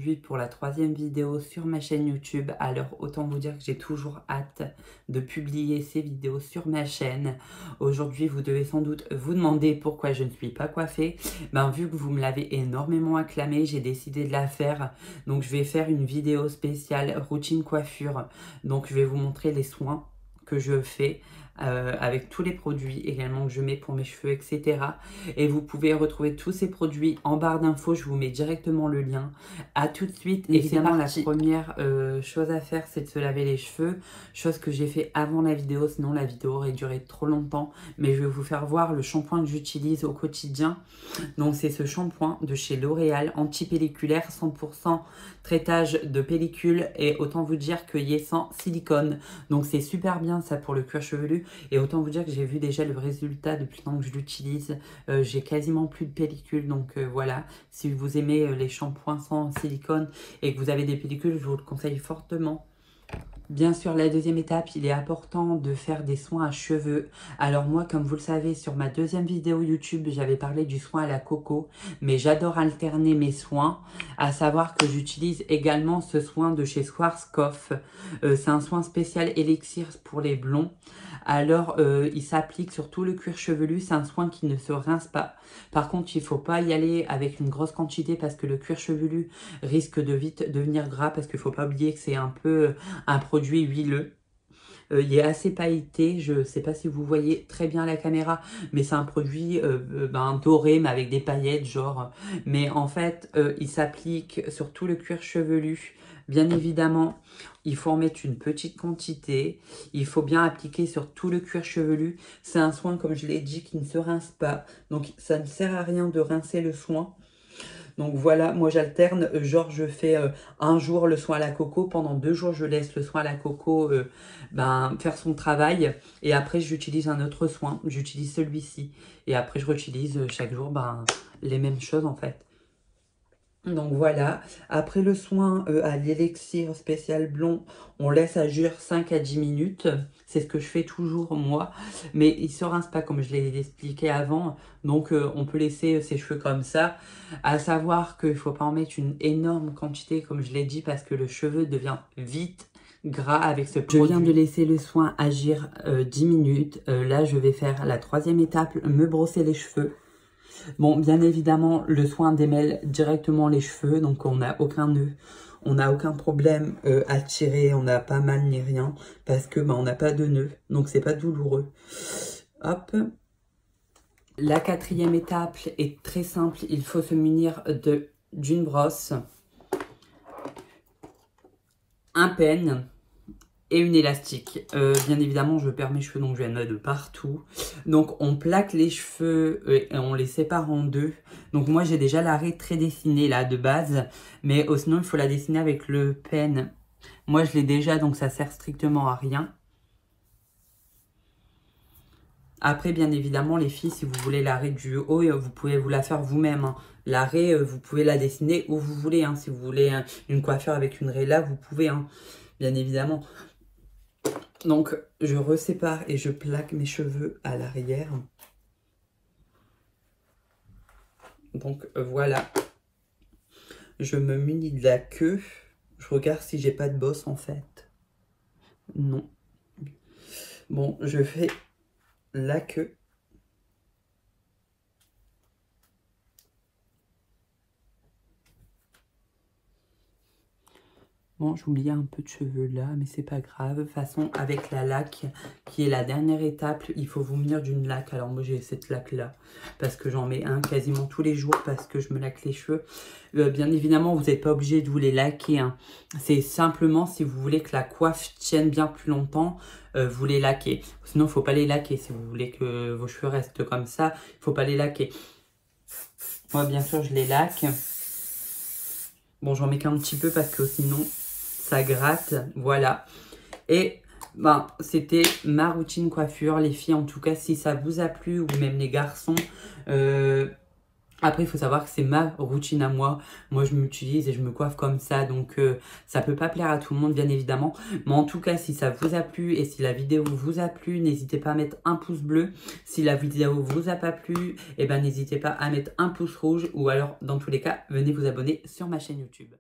aujourd'hui pour la 3e vidéo sur ma chaîne YouTube. Alors autant vous dire que j'ai toujours hâte de publier ces vidéos sur ma chaîne. Aujourd'hui vous devez sans doute vous demander pourquoi je ne suis pas coiffée. Ben vu que vous me l'avez énormément acclamé, j'ai décidé de la faire. Donc je vais faire une vidéo spéciale routine coiffure. Donc je vais vous montrer les soins que je fais avec tous les produits également que je mets pour mes cheveux, etc. Et vous pouvez retrouver tous ces produits en barre d'infos, je vous mets directement le lien. À tout de suite. Évidemment, la première chose à faire, c'est de se laver les cheveux, chose que j'ai fait avant la vidéo, sinon la vidéo aurait duré trop longtemps. Mais je vais vous faire voir le shampoing que j'utilise au quotidien. Donc c'est ce shampoing de chez L'Oréal, anti-pelliculaire, 100% traitage de pellicule, et autant vous dire qu'il est sans silicone. Donc c'est super bien ça pour le cuir chevelu, et autant vous dire que j'ai vu déjà le résultat depuis le temps que je l'utilise. J'ai quasiment plus de pellicule, donc voilà, si vous aimez les shampoings sans silicone et que vous avez des pellicules, je vous le conseille fortement. Bien sûr, la deuxième étape, il est important de faire des soins à cheveux. Alors moi, comme vous le savez, sur ma 2e vidéo YouTube, j'avais parlé du soin à la coco, mais j'adore alterner mes soins, à savoir que j'utilise également ce soin de chez Schwarzkopf. C'est un soin spécial élixir pour les blonds. Alors, il s'applique sur tout le cuir chevelu, c'est un soin qui ne se rince pas. Par contre, il ne faut pas y aller avec une grosse quantité parce que le cuir chevelu risque de vite devenir gras, parce qu'il ne faut pas oublier que c'est un peu un produit huileux. Il est assez pailleté, je ne sais pas si vous voyez très bien la caméra, mais c'est un produit doré, mais avec des paillettes, genre. Mais en fait, il s'applique sur tout le cuir chevelu. Bien évidemment, il faut en mettre une petite quantité. Il faut bien appliquer sur tout le cuir chevelu. C'est un soin, comme je l'ai dit, qui ne se rince pas. Donc, ça ne sert à rien de rincer le soin. Donc voilà, moi j'alterne, genre je fais un jour le soin à la coco, pendant 2 jours je laisse le soin à la coco faire son travail, et après j'utilise un autre soin, j'utilise celui-ci, et après je réutilise chaque jour les mêmes choses en fait. Donc voilà, après le soin à l'élixir spécial blond, on laisse agir 5 à 10 minutes. C'est ce que je fais toujours moi, mais il ne se rince pas comme je l'ai expliqué avant. Donc on peut laisser ses cheveux comme ça. À savoir qu'il ne faut pas en mettre une énorme quantité comme je l'ai dit, parce que le cheveu devient vite gras avec ce produit. Je viens de laisser le soin agir 10 minutes. Là je vais faire la 3e étape, me brosser les cheveux. Bon, bien évidemment, le soin démêle directement les cheveux, donc on n'a aucun nœud, on n'a aucun problème à tirer, on n'a pas mal ni rien, parce que on n'a pas de nœud, donc c'est pas douloureux. Hop. La 4e étape est très simple, il faut se munir d'une brosse, un peigne et une élastique. Bien évidemment, je perds mes cheveux, donc je vais en mettre de partout. Donc, on plaque les cheveux et on les sépare en deux. Donc, moi, j'ai déjà l'arrêt très dessiné là de base. Mais sinon, il faut la dessiner avec le peigne. Moi, je l'ai déjà, donc ça sert strictement à rien. Après, bien évidemment, les filles, si vous voulez l'arrêt du haut, vous pouvez vous la faire vous-même. Hein. L'arrêt, vous pouvez la dessiner où vous voulez. Hein. Si vous voulez une coiffure avec une raie là, vous pouvez, hein, bien évidemment. Donc, je resépare et je plaque mes cheveux à l'arrière. Donc, voilà. Je me munis de la queue. Je regarde si j'ai pas de bosse, en fait. Non. Bon, je fais la queue. Bon, j'oubliais un peu de cheveux là, mais c'est pas grave. De toute façon, avec la laque, qui est la dernière étape, il faut vous munir d'une laque. Alors moi, j'ai cette laque-là, parce que j'en mets un quasiment tous les jours, parce que je me laque les cheveux. Bien évidemment, vous n'êtes pas obligé de vous les laquer. Hein. C'est simplement, si vous voulez que la coiffe tienne bien plus longtemps, vous les laquez. Sinon, il ne faut pas les laquer. Si vous voulez que vos cheveux restent comme ça, il ne faut pas les laquer. Moi, bien sûr, je les laque. Bon, j'en mets qu'un petit peu, parce que sinon... ça gratte, voilà. Et c'était ma routine coiffure, les filles. En tout cas, si ça vous a plu, ou même les garçons, après il faut savoir que c'est ma routine à moi. Moi je m'utilise et je me coiffe comme ça, donc ça peut pas plaire à tout le monde bien évidemment. Mais en tout cas, si ça vous a plu et si la vidéo vous a plu, n'hésitez pas à mettre un pouce bleu. Si la vidéo vous a pas plu, n'hésitez pas à mettre un pouce rouge, ou alors dans tous les cas, venez vous abonner sur ma chaîne YouTube.